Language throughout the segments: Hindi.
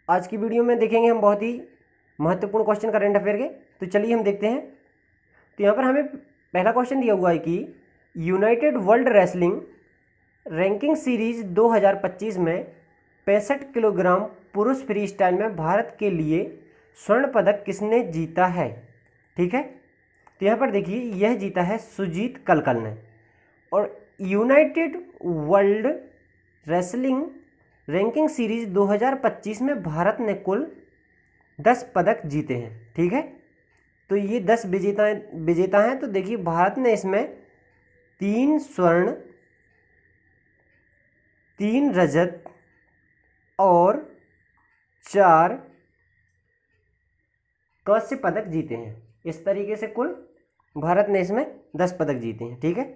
आज की वीडियो में देखेंगे हम बहुत ही महत्वपूर्ण क्वेश्चन करेंट अफेयर के। तो चलिए हम देखते हैं। तो यहाँ पर हमें पहला क्वेश्चन दिया हुआ है कि United world wrestling ranking series 2025 में 65 किलोग्राम पुरुष फ्री स्टाइल में भारत के लिए स्वर्ण पदक किसने जीता है। ठीक है, तो यहाँ पर देखिए यह जीता है सुजीत कलकल ने। और United world wrestling ranking series 2025 में भारत ने कुल 10 पदक जीते हैं। ठीक है, तो ये 10 विजेता हैं। तो देखिए भारत ने इसमें 3 स्वर्ण, 3 रजत और 4 कांस्य पदक जीते हैं। इस तरीके से कुल भारत ने इसमें 10 पदक जीते हैं। ठीक है,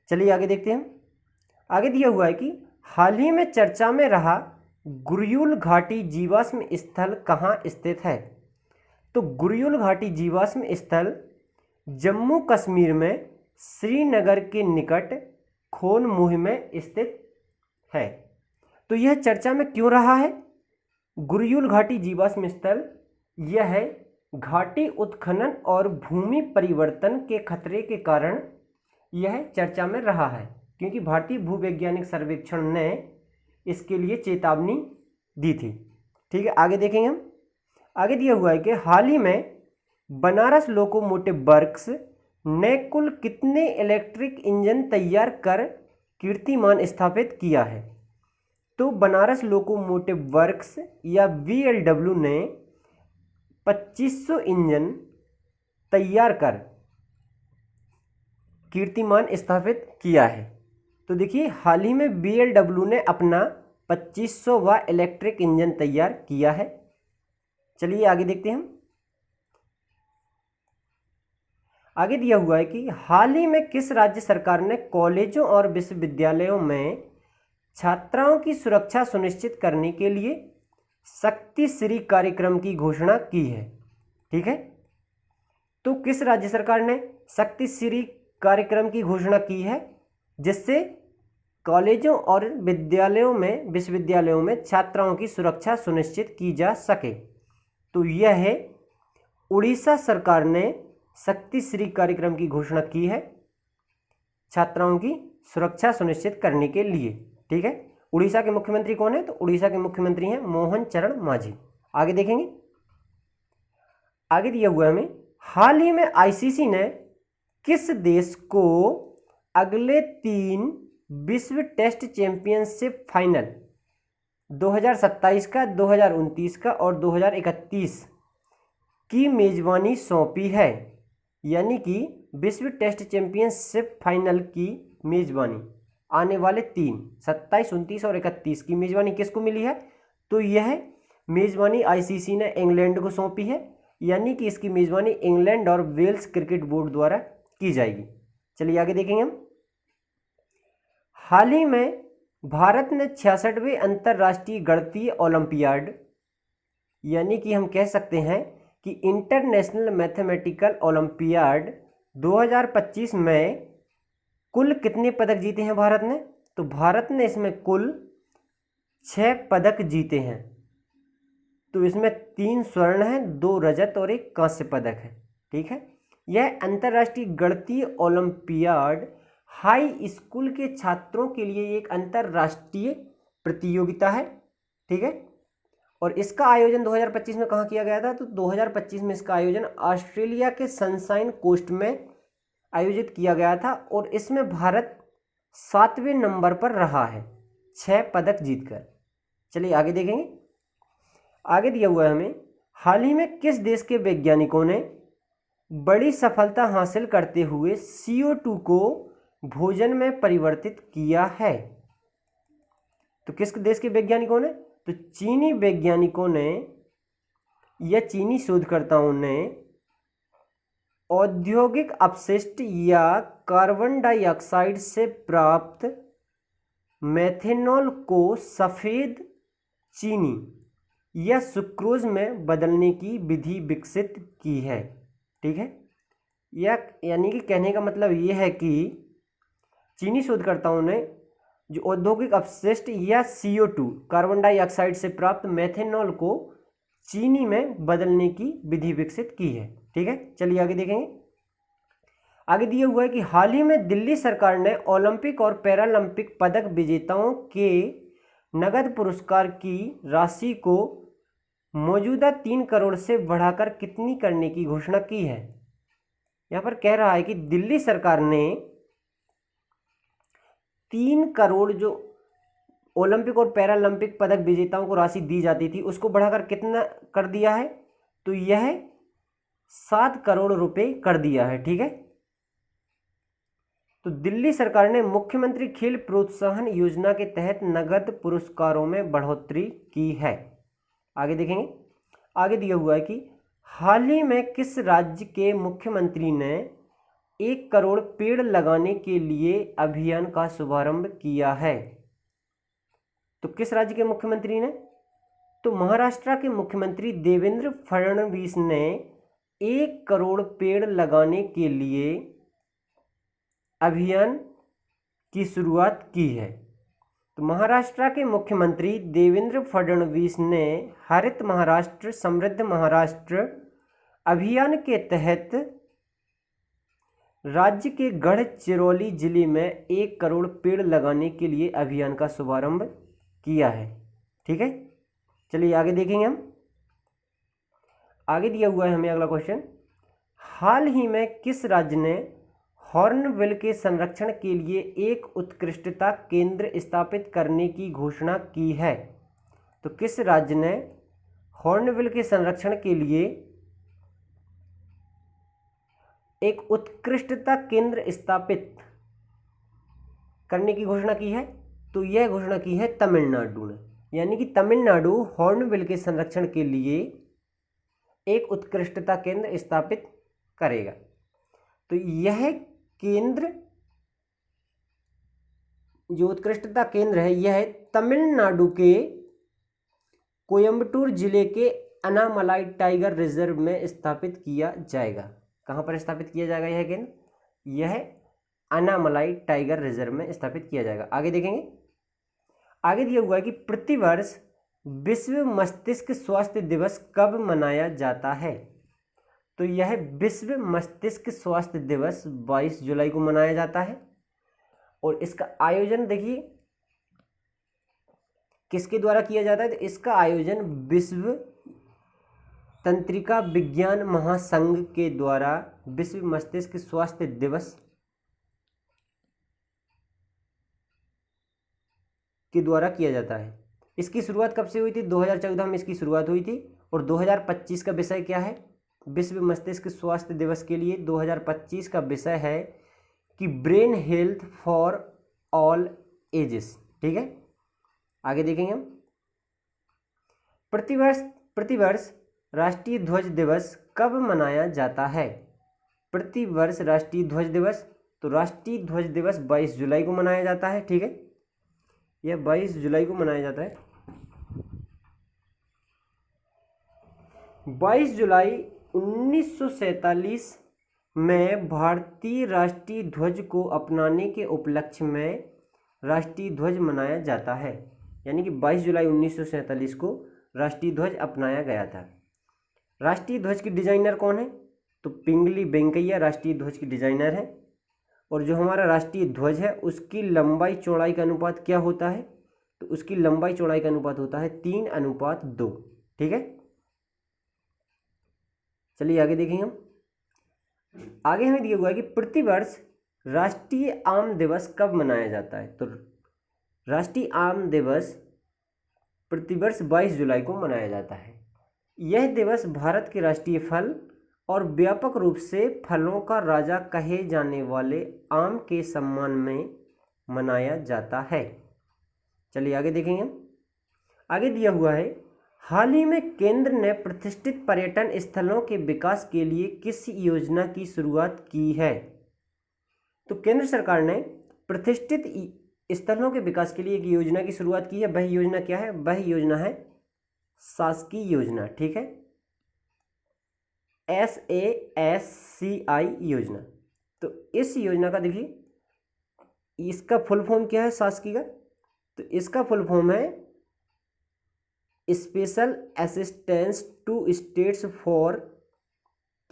चलिए आगे देखते हैं। आगे दिया हुआ है कि हाल ही में चर्चा में रहा गुरयुल घाटी जीवाश्म स्थल कहाँ स्थित है। तो गुरयुल घाटी जीवाश्म स्थल जम्मू कश्मीर में श्रीनगर के निकट खोन मुहिम में स्थित है। तो यह चर्चा में क्यों रहा है गुरयुल घाटी जीवाश्म स्थल? यह है घाटी उत्खनन और भूमि परिवर्तन के खतरे के कारण यह चर्चा में रहा है, क्योंकि भारतीय भूवैज्ञानिक सर्वेक्षण ने इसके लिए चेतावनी दी थी। ठीक है, आगे देखेंगे हम। आगे दिया हुआ है कि हाल ही में बनारस लोकोमोटिव वर्क्स ने कुल कितने इलेक्ट्रिक इंजन तैयार कर कीर्तिमान स्थापित किया है। तो बनारस लोकोमोटिव वर्क्स या VLW ने 2500 इंजन तैयार कर कीर्तिमान स्थापित किया है। तो देखिए हाल ही में VLW ने अपना 2500वां इलेक्ट्रिक इंजन तैयार किया है। चलिए आगे देखते हैं हम। आगे दिया हुआ है कि हाल ही में किस राज्य सरकार ने कॉलेजों और विश्वविद्यालयों में छात्राओं की सुरक्षा सुनिश्चित करने के लिए शक्ति श्री कार्यक्रम की घोषणा की है। ठीक है, तो किस राज्य सरकार ने शक्ति श्री कार्यक्रम की घोषणा की है जिससे कॉलेजों और विश्वविद्यालयों में छात्राओं की सुरक्षा सुनिश्चित की जा सके। तो यह है उड़ीसा सरकार ने शक्ति श्री कार्यक्रम की घोषणा की है छात्राओं की सुरक्षा सुनिश्चित करने के लिए। ठीक है, उड़ीसा के मुख्यमंत्री कौन है? तो उड़ीसा के मुख्यमंत्री हैं मोहन चरण मांझी। आगे देखेंगे। आगे दिया हुआ है हमें हाल ही में ICC ने किस देश को अगले 3 विश्व टेस्ट चैंपियनशिप फाइनल 2027 का, 2029 का और 2031 की मेजबानी सौंपी है। यानी कि विश्व टेस्ट चैंपियनशिप फाइनल की मेजबानी आने वाले 3, 27, 29 और 31 की मेजबानी किसको मिली है? तो यह मेजबानी ICC ने इंग्लैंड को सौंपी है। यानी कि इसकी मेजबानी इंग्लैंड और वेल्स क्रिकेट बोर्ड द्वारा की जाएगी। चलिए आगे देखेंगे हम। हाल ही में भारत ने 66वें अंतर्राष्ट्रीय गणितीय ओलंपियाड, यानी कि हम कह सकते हैं कि इंटरनेशनल मैथमेटिकल ओलंपियाड 2025 में कुल कितने पदक जीते हैं भारत ने? तो भारत ने इसमें कुल 6 पदक जीते हैं। तो इसमें 3 स्वर्ण हैं, 2 रजत और 1 कांस्य पदक है। ठीक है, यह अंतर्राष्ट्रीय गणितीय ओलंपियाड हाई स्कूल के छात्रों के लिए एक अंतर्राष्ट्रीय प्रतियोगिता है। ठीक है, और इसका आयोजन 2025 में कहाँ किया गया था? तो 2025 में इसका आयोजन ऑस्ट्रेलिया के सनशाइन कोस्ट में आयोजित किया गया था और इसमें भारत 7वें नंबर पर रहा है 6 पदक जीतकर। चलिए आगे देखेंगे। आगे दिया हुआ है हमें हाल ही में किस देश के वैज्ञानिकों ने बड़ी सफलता हासिल करते हुए CO2 को भोजन में परिवर्तित किया है। तो किस देश के वैज्ञानिकों ने? तो चीनी वैज्ञानिकों ने या चीनी शोधकर्ताओं ने औद्योगिक अपशिष्ट या कार्बन डाइऑक्साइड से प्राप्त मेथेनॉल को सफ़ेद चीनी या सुक्रोज में बदलने की विधि विकसित की है। ठीक है, यानी कि कहने का मतलब ये है कि चीनी शोधकर्ताओं ने जो औद्योगिक अपशिष्ट या CO2 कार्बन डाइऑक्साइड से प्राप्त मेथेनॉल को चीनी में बदलने की विधि विकसित की है। ठीक है, चलिए आगे देखेंगे। आगे दिया हुआ है कि हाल ही में दिल्ली सरकार ने ओलंपिक और पैरालंपिक पदक विजेताओं के नगद पुरस्कार की राशि को मौजूदा 3 करोड़ से बढ़ाकर कितनी करने की घोषणा की है। यहां पर कह रहा है कि दिल्ली सरकार ने 3 करोड़ जो ओलंपिक और पैरालंपिक पदक विजेताओं को राशि दी जाती थी उसको बढ़ाकर कितना कर दिया है, तो यह 7 करोड़ रुपए कर दिया है। ठीक है, तो दिल्ली सरकार ने मुख्यमंत्री खेल प्रोत्साहन योजना के तहत नगद पुरस्कारों में बढ़ोतरी की है। आगे देखेंगे। आगे दिया हुआ है कि हाल ही में किस राज्य के मुख्यमंत्री ने 1 करोड़ पेड़ लगाने के लिए अभियान का शुभारंभ किया है। तो किस राज्य के मुख्यमंत्री ने, तो महाराष्ट्र के मुख्यमंत्री देवेंद्र फडणवीस ने 1 करोड़ पेड़ लगाने के लिए अभियान की शुरुआत की है। तो महाराष्ट्र के मुख्यमंत्री देवेंद्र फडणवीस ने हरित महाराष्ट्र समृद्ध महाराष्ट्र अभियान के तहत राज्य के गढ़चिरौली जिले में 1 करोड़ पेड़ लगाने के लिए अभियान का शुभारंभ किया है। ठीक है, चलिए आगे देखेंगे हम। आगे दिया हुआ है हमें अगला क्वेश्चन, हाल ही में किस राज्य ने हॉर्नबिल के संरक्षण के लिए एक उत्कृष्टता केंद्र स्थापित करने की घोषणा की है। तो किस राज्य ने हॉर्नबिल के संरक्षण के लिए एक उत्कृष्टता केंद्र स्थापित करने की घोषणा की है, तो यह घोषणा की है तमिलनाडु ने। यानी कि तमिलनाडु हॉर्नबिल के संरक्षण के लिए एक उत्कृष्टता केंद्र स्थापित करेगा। तो यह केंद्र, जो उत्कृष्टता केंद्र है, यह तमिलनाडु के कोयम्बटूर जिले के अनामलाई टाइगर रिजर्व में स्थापित किया जाएगा। कहां पर स्थापित किया जाएगा यह केंद्र? यह अनामलाई टाइगर रिजर्व में स्थापित किया जाएगा। आगे देखेंगे। आगे दिया हुआ है कि प्रतिवर्ष विश्व मस्तिष्क स्वास्थ्य दिवस कब मनाया जाता है। तो यह विश्व मस्तिष्क स्वास्थ्य दिवस 22 जुलाई को मनाया जाता है। और इसका आयोजन देखिए किसके द्वारा किया जाता है, तो इसका आयोजन विश्व तंत्रिका विज्ञान महासंघ के द्वारा विश्व मस्तिष्क स्वास्थ्य दिवस के द्वारा किया जाता है। इसकी शुरुआत कब से हुई थी? 2014 में इसकी शुरुआत हुई थी। और 2025 का विषय क्या है? विश्व मस्तिष्क स्वास्थ्य दिवस के लिए 2025 का विषय है कि brain health for all ages. ठीक है, आगे देखेंगे हम। प्रतिवर्ष राष्ट्रीय ध्वज दिवस कब मनाया जाता है? प्रतिवर्ष राष्ट्रीय ध्वज दिवस, तो राष्ट्रीय ध्वज दिवस 22 जुलाई को मनाया जाता है। ठीक है, यह 22 जुलाई को मनाया जाता है। 22 जुलाई 1947 में भारतीय राष्ट्रीय ध्वज को अपनाने के उपलक्ष्य में राष्ट्रीय ध्वज मनाया जाता है। यानी कि 22 जुलाई 1947 को राष्ट्रीय ध्वज अपनाया गया था। राष्ट्रीय ध्वज की डिजाइनर कौन है? तो पिंगली वेंकैया राष्ट्रीय ध्वज की डिजाइनर है। और जो हमारा राष्ट्रीय ध्वज है उसकी लंबाई चौड़ाई का अनुपात क्या होता है? तो उसकी लंबाई चौड़ाई का अनुपात होता है 3:2। ठीक है, चलिए आगे देखेंगे हम। आगे हमें दिया हुआ है कि प्रतिवर्ष राष्ट्रीय आम दिवस कब मनाया जाता है। तो राष्ट्रीय आम दिवस प्रतिवर्ष 22 जुलाई को मनाया जाता है। यह दिवस भारत के राष्ट्रीय फल और व्यापक रूप से फलों का राजा कहे जाने वाले आम के सम्मान में मनाया जाता है। चलिए आगे देखेंगे हम। आगे दिया हुआ है, हाल ही में केंद्र ने प्रतिष्ठित पर्यटन स्थलों के विकास के लिए किस योजना की शुरुआत की है। तो केंद्र सरकार ने प्रतिष्ठित स्थलों के विकास के लिए एक योजना की शुरुआत की है। वह योजना क्या है? वह योजना है शासकीय योजना। ठीक है, SASCI योजना। तो इस योजना का देखिए इसका फुल फॉर्म क्या है शासकीय का? तो इसका फुल फॉर्म है special assistance to states for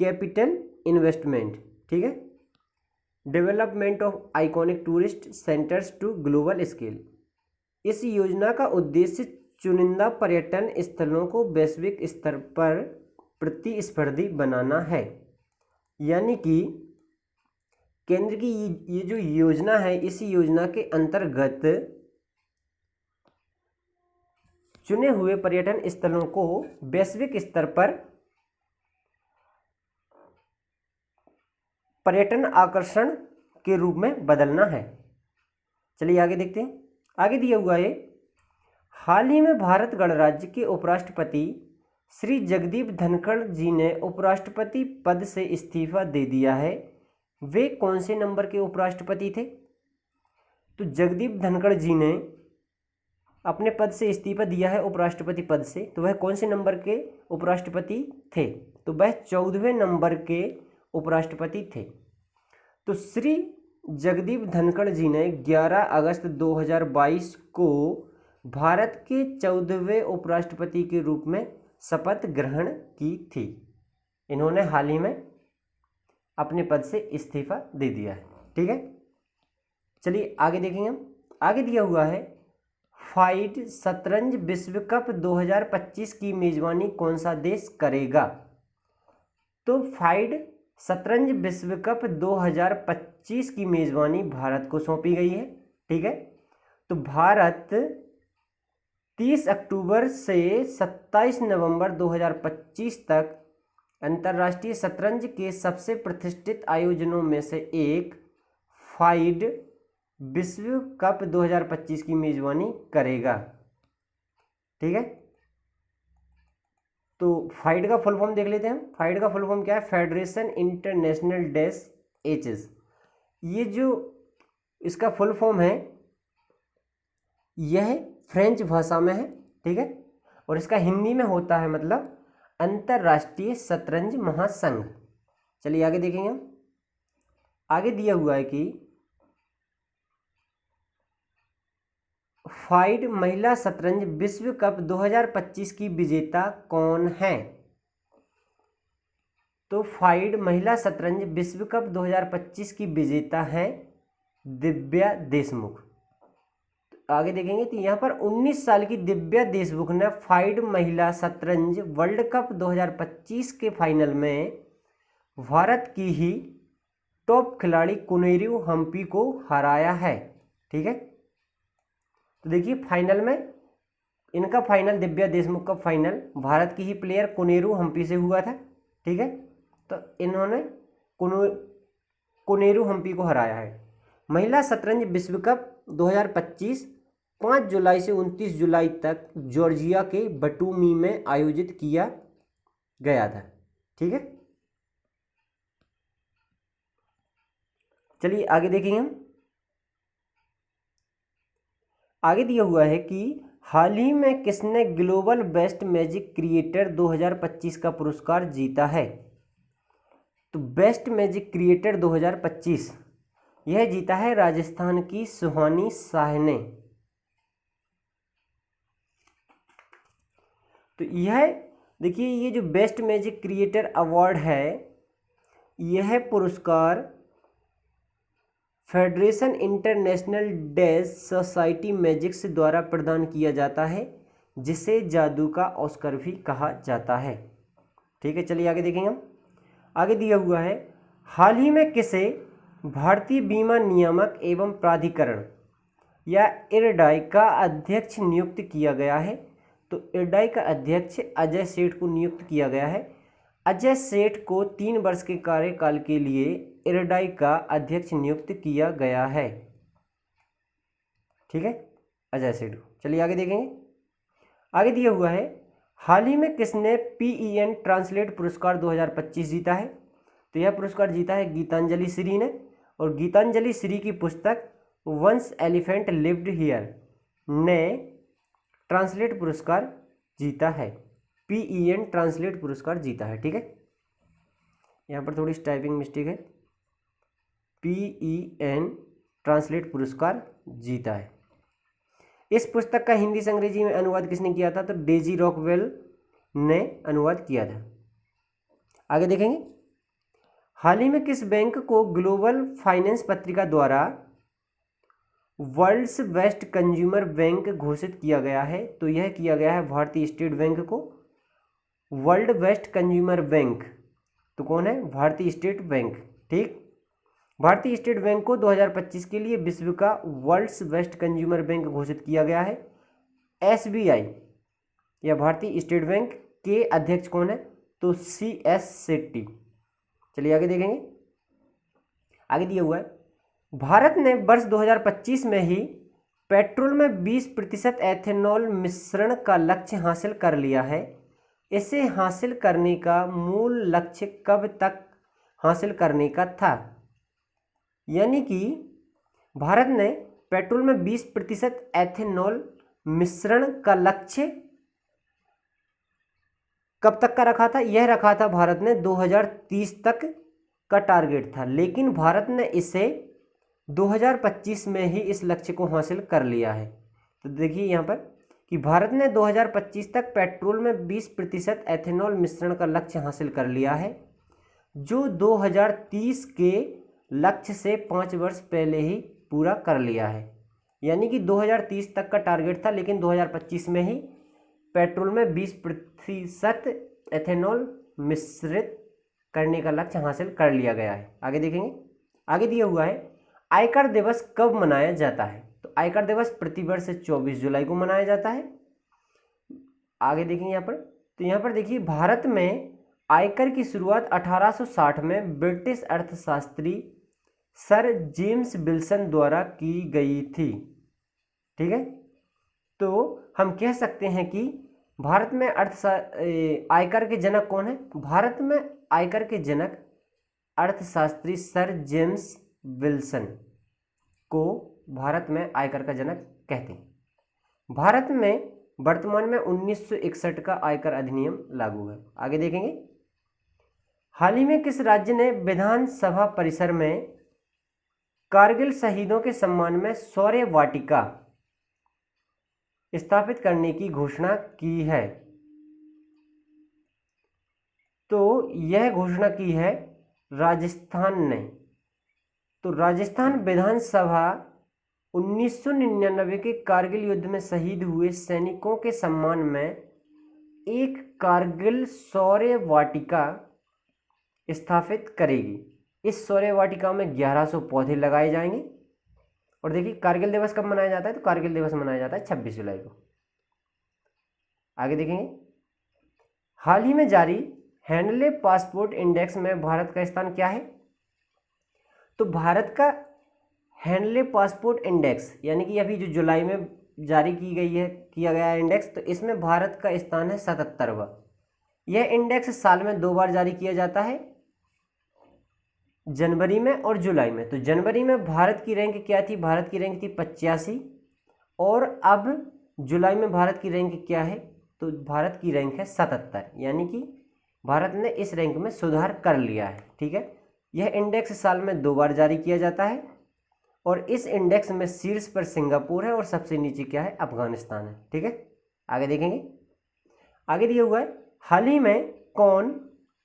capital investment. ठीक है, development of iconic tourist centres to global scale. इस योजना का उद्देश्य चुनिंदा पर्यटन स्थलों को वैश्विक स्तर पर प्रतिस्पर्धी बनाना है। यानी कि केंद्र की ये जो योजना है, इस योजना के अंतर्गत चुने हुए पर्यटन स्थलों को वैश्विक स्तर पर पर्यटन आकर्षण के रूप में बदलना है। चलिए आगे देखते हैं। आगे दिया हुआ है, हाल ही में भारत गणराज्य के उपराष्ट्रपति श्री जगदीप धनखड़ जी ने उपराष्ट्रपति पद से इस्तीफा दे दिया है। वे कौन से नंबर के उपराष्ट्रपति थे? तो जगदीप धनखड़ जी ने अपने पद से इस्तीफा दिया है उपराष्ट्रपति पद से, तो वह कौन से नंबर के उपराष्ट्रपति थे? तो वह 14वें नंबर के उपराष्ट्रपति थे। तो श्री जगदीप धनखड़ जी ने 11 अगस्त 2022 को भारत के 14वें उपराष्ट्रपति के रूप में शपथ ग्रहण की थी। इन्होंने हाल ही में अपने पद से इस्तीफा दे दिया है। ठीक है, चलिए आगे देखेंगे हम। आगे दिया हुआ है, फाइड शतरंज विश्व कप 2025 की मेजबानी कौन सा देश करेगा? तो फाइड शतरंज विश्व कप 2025 की मेजबानी भारत को सौंपी गई है। ठीक है, तो भारत 30 अक्टूबर से 27 नवंबर 2025 तक अंतर्राष्ट्रीय शतरंज के सबसे प्रतिष्ठित आयोजनों में से एक फाइड विश्व कप 2025 की मेजबानी करेगा। ठीक है, तो फाइड का फुल फॉर्म देख लेते हैं। फाइड का फुल फॉर्म क्या है? फेडरेशन इंटरनेशनल डेस एचेस। ये जो इसका फुल फॉर्म है, यह फ्रेंच भाषा में है। ठीक है, और इसका हिंदी में होता है मतलब अंतर्राष्ट्रीय शतरंज महासंघ। चलिए आगे देखेंगे हम। आगे दिया हुआ है कि फाइड महिला शतरंज विश्व कप 2025 की विजेता कौन है? तो फाइड महिला शतरंज विश्व कप 2025 की विजेता है दिव्या देशमुख। आगे देखेंगे तो यहाँ पर 19 साल की दिव्या देशमुख ने फाइड महिला शतरंज वर्ल्ड कप 2025 के फाइनल में भारत की ही टॉप खिलाड़ी कोनेरू हम्पी को हराया है। ठीक है, तो देखिए फाइनल में इनका फाइनल, दिव्या देशमुख का फाइनल भारत की ही प्लेयर कोनेरू हम्पी से हुआ था। ठीक है, तो इन्होंने कोनेरू हम्पी को हराया है। महिला शतरंज विश्व कप 2025 5 जुलाई से 29 जुलाई तक जॉर्जिया के बटूमी में आयोजित किया गया था। ठीक है, चलिए आगे देखेंगे हम। आगे दिया हुआ है कि हाल ही में किसने ग्लोबल बेस्ट मैजिक क्रिएटर 2025 का पुरस्कार जीता है? तो बेस्ट मैजिक क्रिएटर 2025 यह जीता है राजस्थान की सुहानी शाह ने। तो यह देखिए, ये जो बेस्ट मैजिक क्रिएटर अवार्ड है, यह पुरस्कार Federation International des Society Magics द्वारा प्रदान किया जाता है, जिसे जादू का ऑस्कर भी कहा जाता है। ठीक है, चलिए आगे देखेंगे हम। आगे दिया हुआ है, हाल ही में किसे भारतीय बीमा नियामक एवं प्राधिकरण या इरडाई का अध्यक्ष नियुक्त किया गया है? तो इरडाई का अध्यक्ष अजय सेठ को नियुक्त किया गया है। अजय सेठ को 3 वर्ष के कार्यकाल के लिए इरडाई का अध्यक्ष नियुक्त किया गया है। ठीक है, अजय सेठ को। चलिए आगे देखेंगे। आगे दिया हुआ है, हाल ही में किसने PEN ट्रांसलेट पुरस्कार 2025 जीता है? तो यह पुरस्कार जीता है गीतांजलि श्री ने, और गीतांजलि श्री की पुस्तक वंस एलिफेंट लिव्ड हियर ने ट्रांसलेट पुरस्कार जीता है। PEN ट्रांसलेट पुरस्कार जीता है। ठीक है, यहाँ पर थोड़ी टाइपिंग मिस्टेक है। PEN ट्रांसलेट पुरस्कार जीता है। इस पुस्तक का हिंदी से अंग्रेजी में अनुवाद किसने किया था? तो डेजी रॉकवेल ने अनुवाद किया था। आगे देखेंगे, हाल ही में किस बैंक को ग्लोबल फाइनेंस पत्रिका द्वारा वर्ल्ड्स बेस्ट कंज्यूमर बैंक घोषित किया गया है? तो यह किया गया है भारतीय स्टेट बैंक को वर्ल्ड बेस्ट कंज्यूमर बैंक। तो कौन है? भारतीय स्टेट बैंक। ठीक, भारतीय स्टेट बैंक को 2025 के लिए विश्व का वर्ल्ड्स बेस्ट कंज्यूमर बैंक घोषित किया गया है। एसबीआई या भारतीय स्टेट बैंक के अध्यक्ष कौन है? तो CS शेट्टी। चलिए आगे देखेंगे, आगे दिया हुआ है, भारत ने वर्ष 2025 में ही पेट्रोल में 20% एथेनॉल मिश्रण का लक्ष्य हासिल कर लिया है। इसे हासिल करने का मूल लक्ष्य कब तक हासिल करने का था? यानी कि भारत ने पेट्रोल में 20% एथेनॉल मिश्रण का लक्ष्य कब तक का रखा था? यह रखा था भारत ने 2030 तक का टारगेट था, लेकिन भारत ने इसे 2025 में ही इस लक्ष्य को हासिल कर लिया है। तो देखिए यहाँ पर कि भारत ने 2025 तक पेट्रोल में 20% एथेनॉल मिश्रण का लक्ष्य हासिल कर लिया है, जो 2030 के लक्ष्य से 5 वर्ष पहले ही पूरा कर लिया है। यानी कि 2030 तक का टारगेट था, लेकिन 2025 में ही पेट्रोल में 20% एथेनॉल मिश्रित करने का लक्ष्य हासिल कर लिया गया है। आगे देखेंगे, आगे दिया हुआ है, आयकर दिवस कब मनाया जाता है? तो आयकर दिवस प्रतिवर्ष 24 जुलाई को मनाया जाता है। आगे देखेंगे यहाँ पर, तो यहाँ पर देखिए, भारत में आयकर की शुरुआत 1860 में ब्रिटिश अर्थशास्त्री सर जेम्स विल्सन द्वारा की गई थी। ठीक है, तो हम कह सकते हैं कि भारत में आयकर के जनक कौन है? भारत में आयकर के जनक अर्थशास्त्री सर जेम्स विल्सन को भारत में आयकर का जनक कहते हैं। भारत में वर्तमान में 1961 का आयकर अधिनियम लागू है। आगे देखेंगे, हाल ही में किस राज्य ने विधानसभा परिसर में कारगिल शहीदों के सम्मान में शौर्य वाटिका स्थापित करने की घोषणा की है? तो यह घोषणा की है राजस्थान ने। तो राजस्थान विधानसभा 1999 के कारगिल युद्ध में शहीद हुए सैनिकों के सम्मान में एक कारगिल शौर्य वाटिका स्थापित करेगी। इस शौर्य वाटिका में 1100 पौधे लगाए जाएंगे। और देखिए, कारगिल दिवस कब मनाया जाता है? तो कारगिल दिवस मनाया जाता है 26 जुलाई को। आगे देखेंगे, हाल ही में जारी हैंडले पासपोर्ट इंडेक्स में भारत का स्थान क्या है? तो भारत का हैंडले पासपोर्ट इंडेक्स, यानी कि अभी जो जुलाई में जारी की गई है, किया गया है इंडेक्स, तो इसमें भारत का स्थान है 77वां। यह इंडेक्स साल में 2 बार जारी किया जाता है, जनवरी में और जुलाई में। तो जनवरी में भारत की रैंक क्या थी? भारत की रैंक थी 85, और अब जुलाई में भारत की रैंक क्या है? तो भारत की रैंक है 77। यानी कि भारत ने इस रैंक में सुधार कर लिया है। ठीक है, यह इंडेक्स साल में 2 बार जारी किया जाता है, और इस इंडेक्स में शीर्ष पर सिंगापुर है और सबसे नीचे क्या है? अफगानिस्तान है। ठीक है, आगे देखेंगे, आगे दिया हुआ है, हाल ही में कौन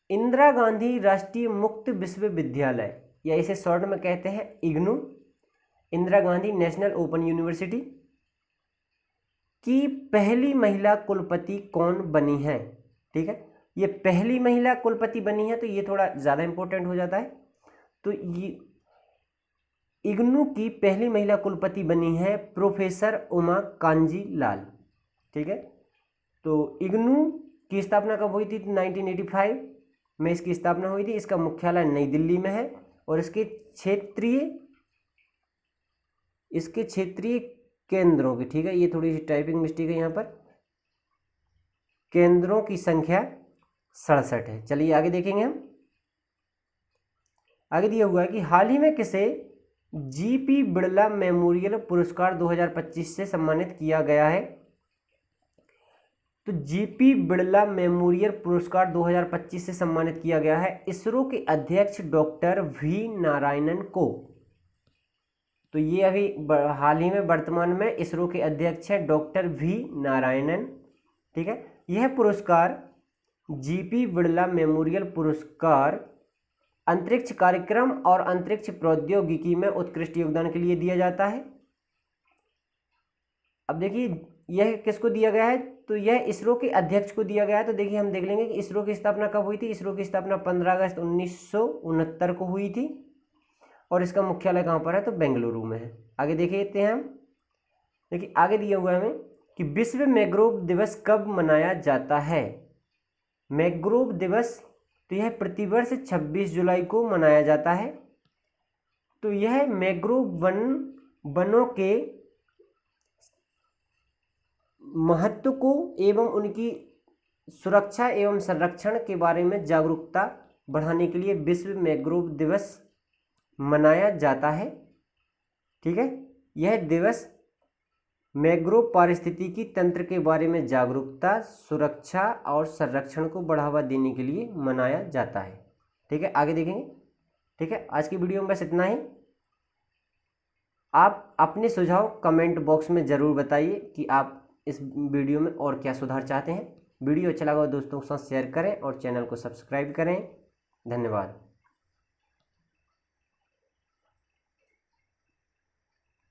इंदिरा गांधी राष्ट्रीय मुक्त विश्वविद्यालय, या इसे शॉर्ट में कहते हैं IGNOU, Indira Gandhi national open university की पहली महिला कुलपति कौन बनी है? ठीक है, ये पहली महिला कुलपति बनी है, तो ये थोड़ा ज़्यादा इंपॉर्टेंट हो जाता है। तो ये इग्नू की पहली महिला कुलपति बनी है प्रोफेसर उमा कांजी लाल। ठीक है, तो इग्नू की स्थापना कब हुई थी? 1985 में इसकी स्थापना हुई थी। इसका मुख्यालय नई दिल्ली में है, और इसके क्षेत्रीय केंद्रों की, ठीक है, ये थोड़ी सी टाइपिंग मिस्टेक है यहाँ पर, केंद्रों की संख्या 67 है। चलिए आगे देखेंगे हम, आगे दिया हुआ है कि हाल ही में किसे जीपी बिड़ला मेमोरियल पुरस्कार 2025 से सम्मानित किया गया है? तो जीपी बिड़ला मेमोरियल पुरस्कार 2025 से सम्मानित किया गया है इसरो के अध्यक्ष डॉक्टर वी नारायणन को। तो तो ये अभी हाल ही में वर्तमान में इसरो के अध्यक्ष हैं डॉक्टर वी नारायणन। ठीक है, यह पुरस्कार जीपी बिड़ला मेमोरियल पुरस्कार अंतरिक्ष कार्यक्रम और अंतरिक्ष प्रौद्योगिकी में उत्कृष्ट योगदान के लिए दिया जाता है। अब देखिए यह किसको दिया गया है, तो यह इसरो के अध्यक्ष को दिया गया है। तो देखिए हम देख लेंगे कि इसरो की स्थापना कब हुई थी। इसरो की स्थापना 15 अगस्त 1969 को हुई थी और इसका मुख्यालय कहाँ पर है, तो बेंगलुरु में है। आगे देखते हैं हम, देखिए आगे दिया हुआ है हमें कि विश्व मैंग्रोव दिवस कब मनाया जाता है। मैंग्रोव दिवस तो यह प्रतिवर्ष 26 जुलाई को मनाया जाता है। तो यह मैंग्रोव वनों के महत्व को एवं उनकी सुरक्षा एवं संरक्षण के बारे में जागरूकता बढ़ाने के लिए विश्व मैंग्रोव दिवस मनाया जाता है। ठीक है, यह दिवस मैंग्रोव पारिस्थितिकी तंत्र के बारे में जागरूकता, सुरक्षा और संरक्षण को बढ़ावा देने के लिए मनाया जाता है। ठीक है, आगे देखेंगे। ठीक है, आज की वीडियो में बस इतना ही। आप अपने सुझाव कमेंट बॉक्स में ज़रूर बताइए कि आप इस वीडियो में और क्या सुधार चाहते हैं। वीडियो अच्छा लगा हो दोस्तों के साथ शेयर करें और चैनल को सब्सक्राइब करें। धन्यवाद।